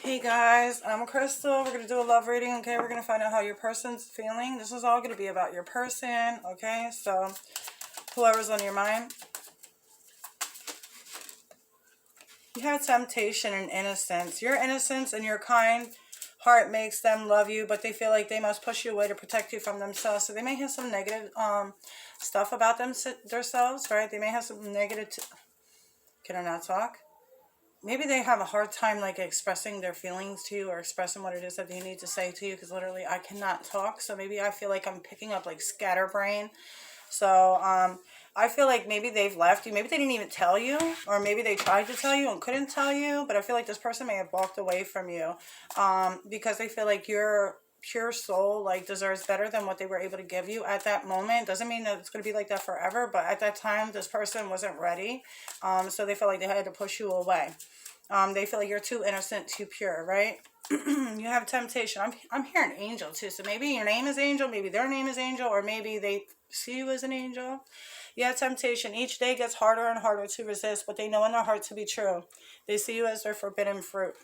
Hey guys, I'm Crystal. We're going to do a love reading, okay? We're going to find out how your person's feeling. This is all going to be about your person, okay? So, whoever's on your mind. You have temptation and innocence. Your innocence and your kind heart makes them love you, but they feel like they must push you away to protect you from themselves. So, they may have some negative stuff about themselves, right? They may have some negative... Can I not talk? Maybe they have a hard time like expressing their feelings to you or expressing what it is that they need to say to you, because literally I cannot talk. So maybe I feel like I'm picking up like scatterbrain. So I feel like maybe they've left you. Maybe they didn't even tell you, or maybe they tried to tell you and couldn't tell you. But I feel like this person may have walked away from you because they feel like your pure soul like deserves better than what they were able to give you at that moment. Doesn't mean that it's going to be like that forever, but at that time this person wasn't ready, so they feel like they had to push you away. They feel like you're too innocent, too pure, right? You have temptation. I'm hearing angel too. So maybe your name is Angel, maybe their name is Angel, or maybe they see you as an angel. You have temptation. Each day gets harder and harder to resist, but they know in their heart to be true. They see you as their forbidden fruit.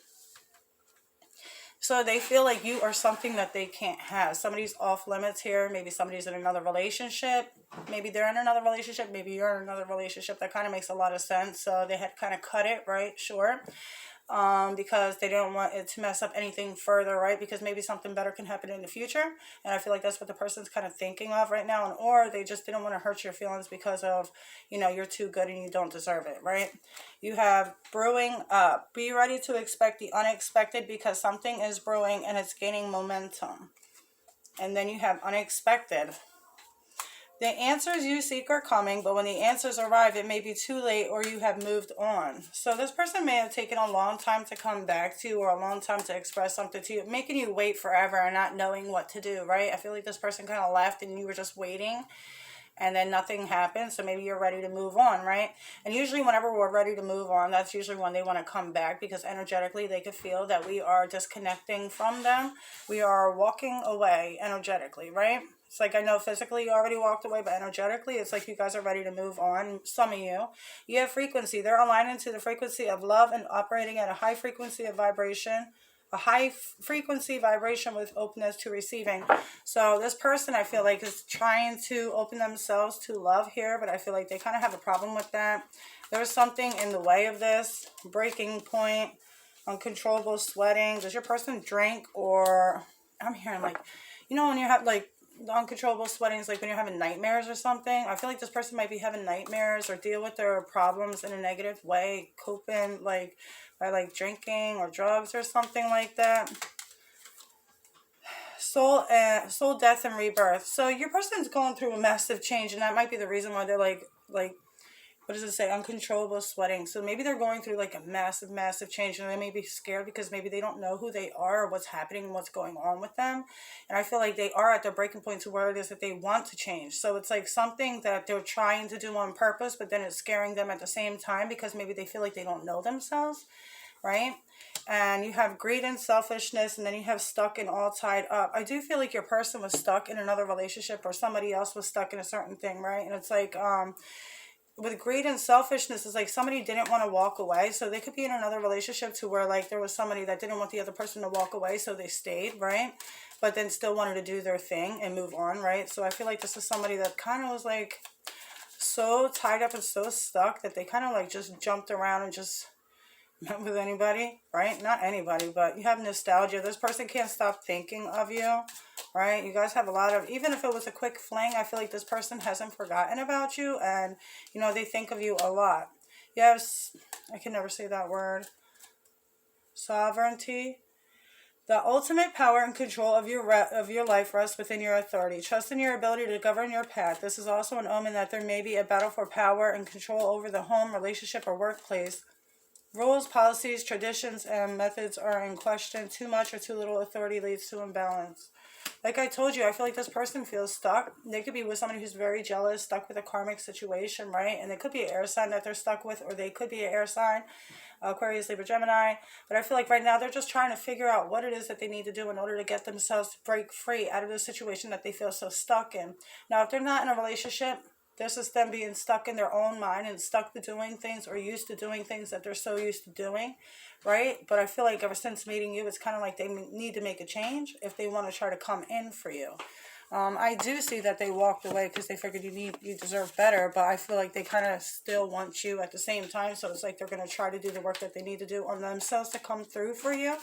So they feel like you are something that they can't have. Somebody's off limits here. Maybe somebody's in another relationship. Maybe they're in another relationship. Maybe you're in another relationship. That kind of makes a lot of sense. So they had kind of cut it, right? Sure. Because they don't want it to mess up anything further, right? Because maybe something better can happen in the future. And I feel like that's what the person's kind of thinking of right now. And or they just didn't want to hurt your feelings because of, you know, you're too good and you don't deserve it, right? You have brewing up. Be ready to expect the unexpected because something is brewing and it's gaining momentum. And then you have unexpected. The answers you seek are coming, but when the answers arrive, it may be too late or you have moved on. So this person may have taken a long time to come back to you or a long time to express something to you, making you wait forever and not knowing what to do, right? I feel like this person kind of left and you were just waiting and then nothing happened. So maybe you're ready to move on, right? And usually whenever we're ready to move on, that's usually when they want to come back because energetically they could feel that we are disconnecting from them. We are walking away energetically, right? It's like I know physically you already walked away, but energetically it's like you guys are ready to move on. Some of you. You have frequency. They're aligning to the frequency of love and operating at a high frequency of vibration. A high frequency vibration with openness to receiving. So this person I feel like is trying to open themselves to love here, but I feel like they kind of have a problem with that. There's something in the way of this. Breaking point. Uncontrollable sweating. Does your person drink? Or I'm hearing like, you know, when you have like the uncontrollable sweating is like when you're having nightmares or something. I feel like this person might be having nightmares or deal with their problems in a negative way, coping like by like drinking or drugs or something like that. Soul, death, and rebirth. So your person's going through a massive change, and that might be the reason why they're like what does it say? Uncontrollable sweating. So maybe they're going through like a massive change and they may be scared because maybe they don't know who they are or what's happening and what's going on with them. And I feel like they are at their breaking point to where it is that they want to change. So it's like something that they're trying to do on purpose, but then it's scaring them at the same time because maybe they feel like they don't know themselves, right? And you have greed and selfishness, and then you have stuck and all tied up. I do feel like your person was stuck in another relationship or somebody else was stuck in a certain thing, right? And it's like, with greed and selfishness, it's like somebody didn't want to walk away. So they could be in another relationship to where like there was somebody that didn't want the other person to walk away, so they stayed, right? But then still wanted to do their thing and move on, right? So I feel like this is somebody that kind of was like so tied up and so stuck that they kind of like just jumped around and just met with anybody, right? Not anybody, but you have nostalgia. This person can't stop thinking of you, right? You guys have a lot of, even if it was a quick fling, I feel like this person hasn't forgotten about you, and you know they think of you a lot. Yes, I can never say that word. Sovereignty. The ultimate power and control of your life rests within your authority. Trust in your ability to govern your path. This is also an omen that there may be a battle for power and control over the home, relationship, or workplace. Rules, policies, traditions, and methods are in question. Too much or too little authority leads to imbalance. Like I told you, I feel like this person feels stuck. They could be with somebody who's very jealous, stuck with a karmic situation, right? And it could be an air sign that they're stuck with, or they could be an air sign, Aquarius, Libra, Gemini. But I feel like right now they're just trying to figure out what it is that they need to do in order to get themselves to break free out of the situation that they feel so stuck in. Now, if they're not in a relationship, This is them being stuck in their own mind and stuck to doing things or used to doing things that they're so used to doing, right? But I feel like ever since meeting you, it's kind of like they need to make a change if they want to try to come in for you. I do see that they walked away because they figured you deserve better, but I feel like they kind of still want you at the same time. So it's like they're going to try to do the work that they need to do on themselves to come through for you.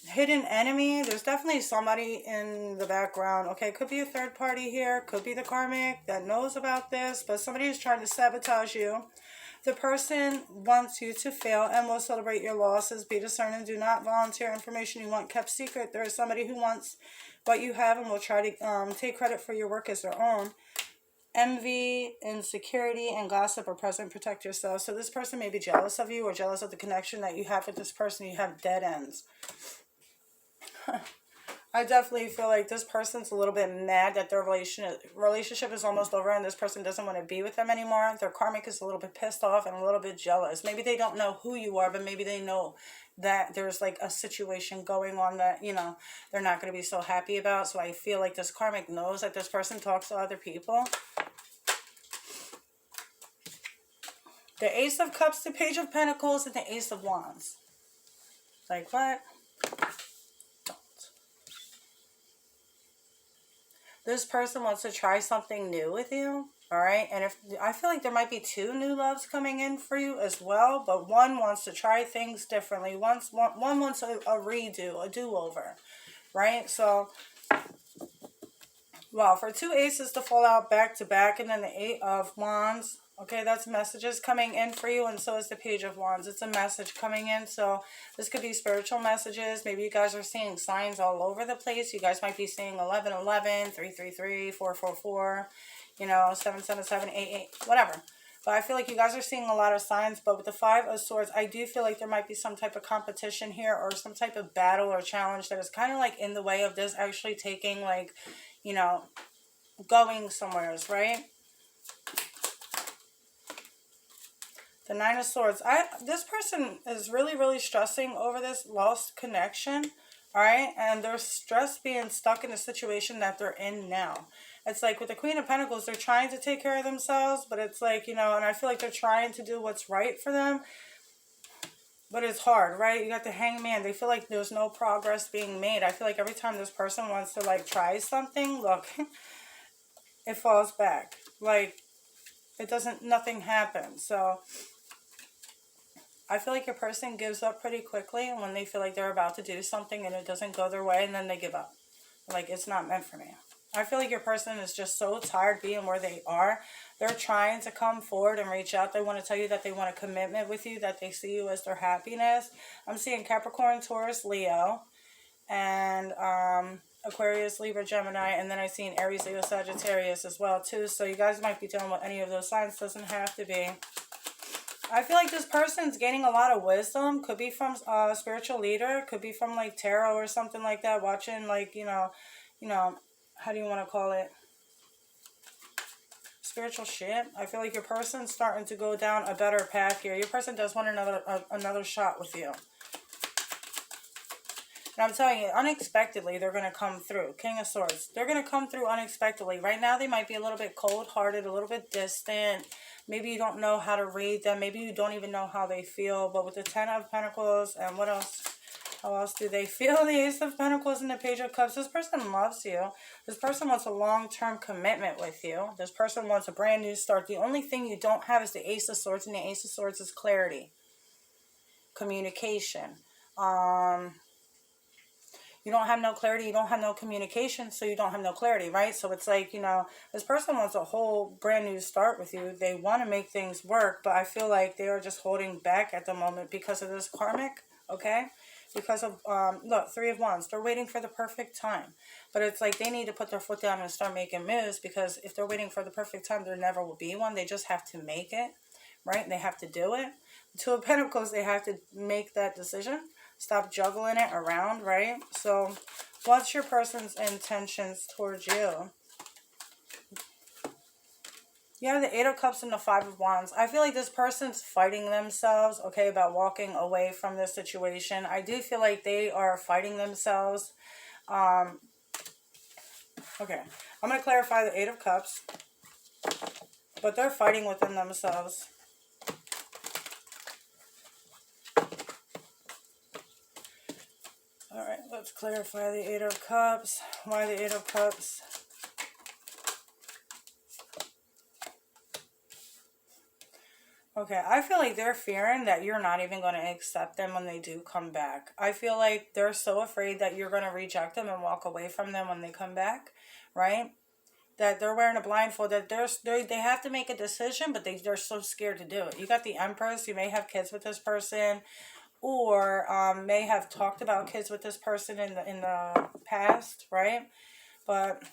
Hidden enemy, there's definitely somebody in the background. Okay, could be a third party here, could be the karmic that knows about this, but somebody is trying to sabotage you. The person wants you to fail and will celebrate your losses. Be discerning. Do not volunteer information you want kept secret. There is somebody who wants what you have and will try to take credit for your work as their own. Envy, insecurity, and gossip are present. Protect yourself. So this person may be jealous of you or jealous of the connection that you have with this person. You have dead ends. I definitely feel like this person's a little bit mad that their relationship is almost over and this person doesn't want to be with them anymore. Their karmic is a little bit pissed off and a little bit jealous. Maybe they don't know who you are, but maybe they know that there's like a situation going on that, you know, they're not going to be so happy about. So I feel like this karmic knows that this person talks to other people. The Ace of Cups, the Page of Pentacles, and the Ace of Wands. Like what? This person wants to try something new with you, all right? And if I feel like there might be two new loves coming in for you as well, but one wants to try things differently. One wants a redo, a do-over, right? So, well, for two aces to fall out back to back and then the Eight of Wands, okay, that's messages coming in for you, and so is the Page of Wands. It's a message coming in, so this could be spiritual messages. Maybe you guys are seeing signs all over the place. You guys might be seeing 1111, 333, 444, you know, 777, 88, whatever. But I feel like you guys are seeing a lot of signs, but with the Five of Swords, I do feel like there might be some type of competition here or some type of battle or challenge that is kind of like in the way of this actually taking, like, you know, going somewheres, right? The Nine of Swords. This person is really, really stressing over this lost connection. All right. And they're stressed being stuck in a situation that they're in now. It's like with the Queen of Pentacles, they're trying to take care of themselves. But it's like, you know, and I feel like they're trying to do what's right for them. But it's hard, right? You got the Hangman. They feel like there's no progress being made. I feel like every time this person wants to, like, try something, look, it falls back. Like, it doesn't, nothing happens. So I feel like your person gives up pretty quickly when they feel like they're about to do something and it doesn't go their way, and then they give up. Like, it's not meant for me. I feel like your person is just so tired being where they are. They're trying to come forward and reach out. They want to tell you that they want a commitment with you, that they see you as their happiness. I'm seeing Capricorn, Taurus, Leo, and Aquarius, Libra, Gemini, and then I see an Aries, Leo, Sagittarius as well too. So you guys might be dealing with any of those signs. Doesn't have to be. I feel like this person's gaining a lot of wisdom. Could be from a spiritual leader. Could be from like tarot or something like that. Watching like, you know, how do you want to call it? Spiritual shit. I feel like your person's starting to go down a better path here. Your person does want another shot with you. And I'm telling you, unexpectedly, they're going to come through. King of Swords. They're going to come through unexpectedly. Right now, they might be a little bit cold-hearted, a little bit distant. Maybe you don't know how to read them. Maybe you don't even know how they feel. But with the Ten of Pentacles and what else? How else do they feel? The Ace of Pentacles and the Page of Cups. This person loves you. This person wants a long-term commitment with you. This person wants a brand new start. The only thing you don't have is the Ace of Swords. And the Ace of Swords is clarity. Communication. You don't have no clarity, you don't have no communication, so you don't have no clarity, right? So it's like, you know, this person wants a whole brand new start with you. They want to make things work, but I feel like they are just holding back at the moment because of this karmic, okay? Because of, look, Three of Wands. They're waiting for the perfect time. But it's like they need to put their foot down and start making moves, because if they're waiting for the perfect time, there never will be one. They just have to make it, right? They have to do it. Two of Pentacles, they have to make that decision. Stop juggling it around, right? So, what's your person's intentions towards you? You have the Eight of Cups and the Five of Wands. I feel like this person's fighting themselves, okay, about walking away from this situation. I do feel like they are fighting themselves. Okay, I'm going to clarify the Eight of Cups. But they're fighting within themselves. Alright, let's clarify the Eight of Cups. Why the Eight of Cups? Okay, I feel like they're fearing that you're not even going to accept them when they do come back. I feel like they're so afraid that you're going to reject them and walk away from them when they come back, right? That they're wearing a blindfold, that they have to make a decision, but they're so scared to do it. You got the Empress. You may have kids with this person, or may have talked about kids with this person in the past, right? But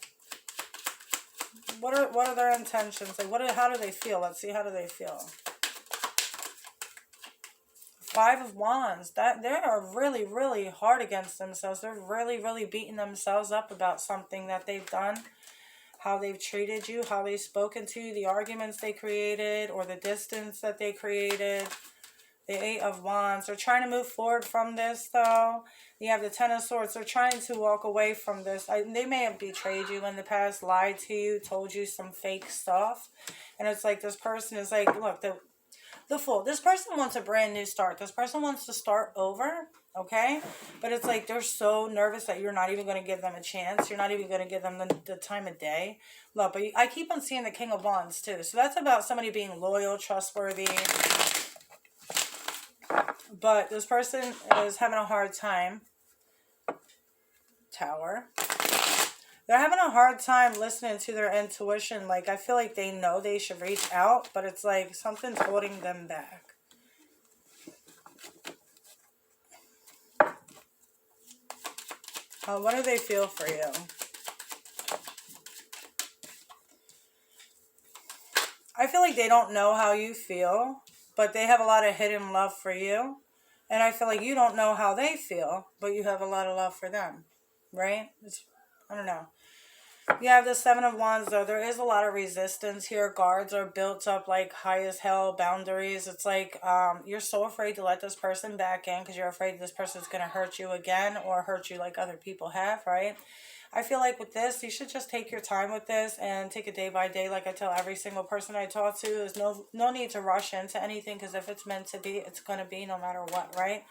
what are their intentions? Like how do they feel? Let's see, how do they feel? Five of Wands. That they are really, really hard against themselves. They're really, really beating themselves up about something that they've done, how they've treated you, how they've spoken to you, the arguments they created, or the distance that they created. The Eight of Wands. They're trying to move forward from this, though. You have the Ten of Swords. They're trying to walk away from this. They may have betrayed you in the past, lied to you, told you some fake stuff. And it's like this person is like, look, the Fool. This person wants a brand new start. This person wants to start over, okay? But it's like they're so nervous that you're not even going to give them a chance. You're not even going to give them the time of day. Look, but I keep on seeing the King of Wands, too. So that's about somebody being loyal, trustworthy. But this person is having a hard time. Tower. They're having a hard time listening to their intuition. Like, I feel like they know they should reach out, but it's like something's holding them back. What do they feel for you? I feel like they don't know how you feel, but they have a lot of hidden love for you. And I feel like you don't know how they feel, but you have a lot of love for them, right? I don't know. You have the Seven of Wands, though. There is a lot of resistance here. Guards are built up like high as hell. Boundaries. It's like you're so afraid to let this person back in because you're afraid this person's going to hurt you again or hurt you like other people have, right? I feel like with this, you should just take your time with this and take it day by day. Like I tell every single person I talk to, there's no need to rush into anything because if it's meant to be, it's going to be no matter what, right?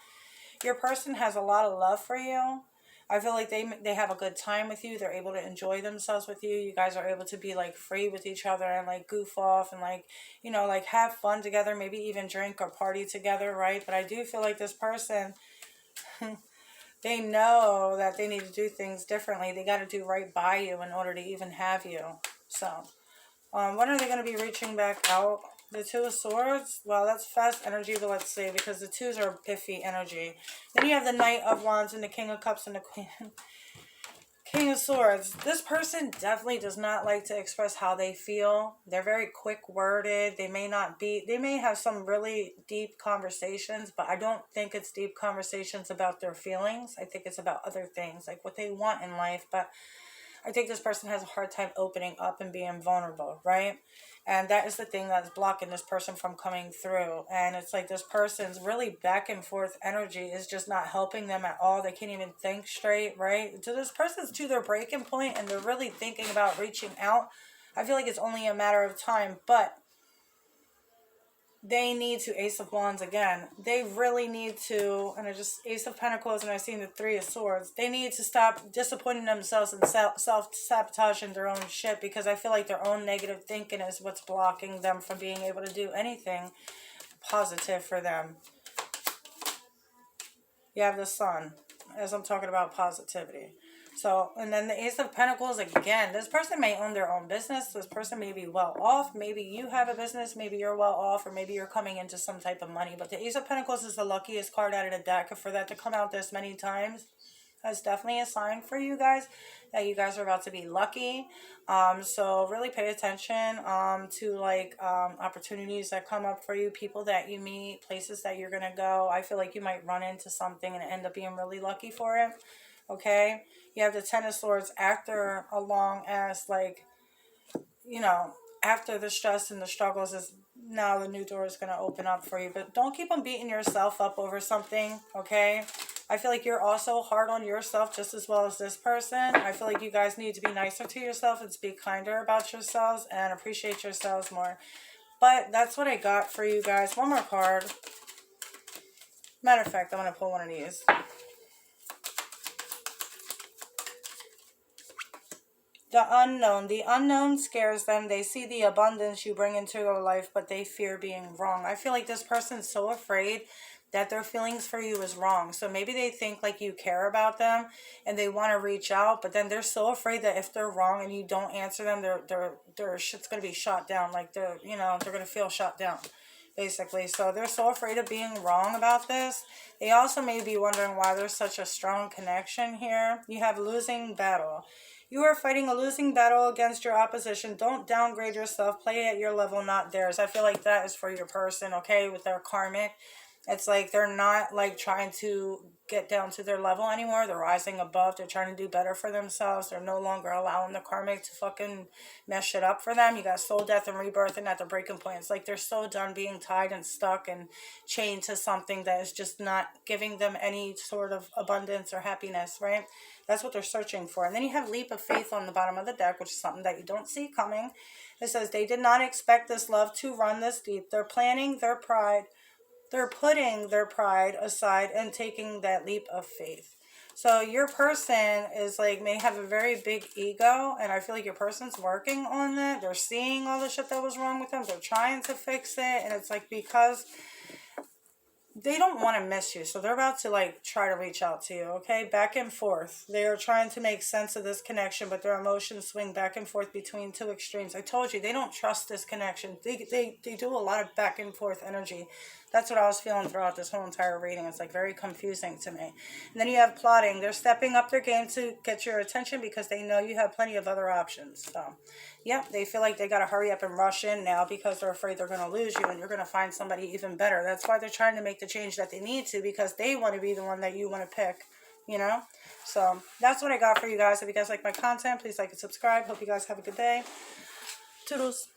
Your person has a lot of love for you. I feel like they have a good time with you. They're able to enjoy themselves with you. You guys are able to be like free with each other and like goof off and like, you know, like have fun together, maybe even drink or party together, right? But I do feel like this person, they know that they need to do things differently. They got to do right by you in order to even have you. So, when are they going to be reaching back out? The Two of Swords? Well, that's fast energy, but let's see, because the twos are iffy energy. Then you have the Knight of Wands and the King of Cups and the King of Swords. This person definitely does not like to express how they feel. They're very quick-worded. They may have some really deep conversations, but I don't think it's deep conversations about their feelings. I think it's about other things, like what they want in life, but I think this person has a hard time opening up and being vulnerable, right? And that is the thing that's blocking this person from coming through. And it's like this person's really back and forth energy is just not helping them at all. They can't even think straight, right? So this person's to their breaking point and they're really thinking about reaching out. I feel like it's only a matter of time, but they need to, Ace of Wands again, they really need to, and I just, Ace of Pentacles, and I've seen the Three of Swords, they need to stop disappointing themselves and self-sabotaging their own shit, because I feel like their own negative thinking is what's blocking them from being able to do anything positive for them. You have the Sun, as I'm talking about positivity. So, and then the Ace of Pentacles, again, this person may own their own business. This person may be well off. Maybe you have a business. Maybe you're well off, or maybe you're coming into some type of money. But the Ace of Pentacles is the luckiest card out of the deck. For that to come out this many times, that's definitely a sign for you guys that you guys are about to be lucky. So really pay attention to like opportunities that come up for you, people that you meet, places that you're going to go. I feel like you might run into something and end up being really lucky for it. Okay? You have the Ten of Swords after a long ass, like, you know, after the stress and the struggles is now the new door is going to open up for you. But don't keep on beating yourself up over something, okay? I feel like you're also hard on yourself just as well as this person. I feel like you guys need to be nicer to yourself and speak kinder about yourselves and appreciate yourselves more. But that's what I got for you guys. One more card. Matter of fact, I'm going to pull one of these. The unknown. The unknown scares them. They see the abundance you bring into their life, but they fear being wrong. I feel like this person's so afraid that their feelings for you is wrong. So maybe they think like you care about them and they want to reach out, but then they're so afraid that if they're wrong and you don't answer them, their shit's going to be shot down. Like they're going to feel shot down, basically. So they're so afraid of being wrong about this. They also may be wondering why there's such a strong connection here. You have losing battle. You are fighting a losing battle against your opposition. Don't downgrade yourself. Play at your level, not theirs. I feel like that is for your person, okay, with their karmic. It's like they're not like trying to get down to their level anymore. They're rising above. They're trying to do better for themselves. They're no longer allowing the karmic to fucking mess shit up for them. You got soul death and rebirth and at the breaking point. It's like they're so done being tied and stuck and chained to something that is just not giving them any sort of abundance or happiness, right? That's what they're searching for. And then you have leap of faith on the bottom of the deck, which is something that you don't see coming. It says they did not expect this love to run this deep. They're planning their pride. They're putting their pride aside and taking that leap of faith. So your person is like, may have a very big ego, and I feel like your person's working on that. They're seeing all the shit that was wrong with them. They're trying to fix it, and it's like because they don't want to miss you, so they're about to like try to reach out to you, okay? Back and forth. They are trying to make sense of this connection, but their emotions swing back and forth between two extremes. I told you, they don't trust this connection. They do a lot of back and forth energy. That's what I was feeling throughout this whole entire reading. It's like very confusing to me. And then you have plotting. They're stepping up their game to get your attention because they know you have plenty of other options. So, yeah, they feel like they got to hurry up and rush in now because they're afraid they're going to lose you and you're going to find somebody even better. That's why they're trying to make the change that they need to, because they want to be the one that you want to pick, you know? So, that's what I got for you guys. If you guys like my content, please like and subscribe. Hope you guys have a good day. Toodles.